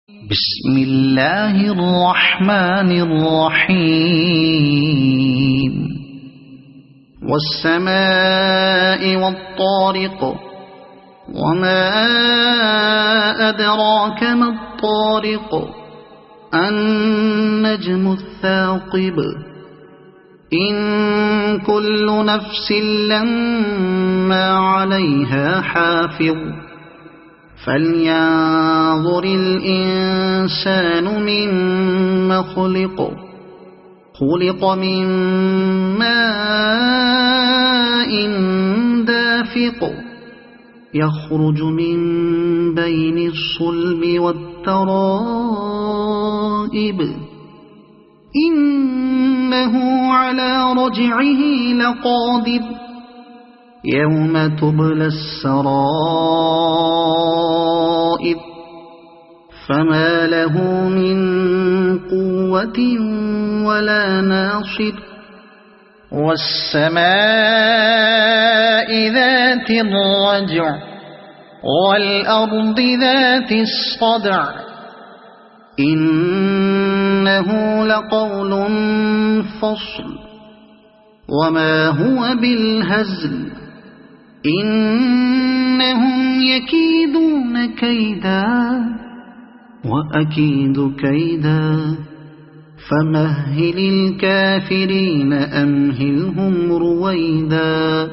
بسم الله الرحمن الرحيم والسماء والطارق وما أدراك ما الطارق النجم الثاقب إن كل نفس لما عليها حافظ فلينظر الإنسان مما خلق من ماء دافق يخرج من بين الصلب والترائب إنه على رجعه لقادر يوم تبلى السرائر فما له من قوة ولا ناصر والسماء ذات الرجع والأرض ذات الصدع إنه لقول فصل وما هو بالهزل إنهم يكيدون كيدا وأكيد كيدا فمهل الكافرين أمهلهم رويدا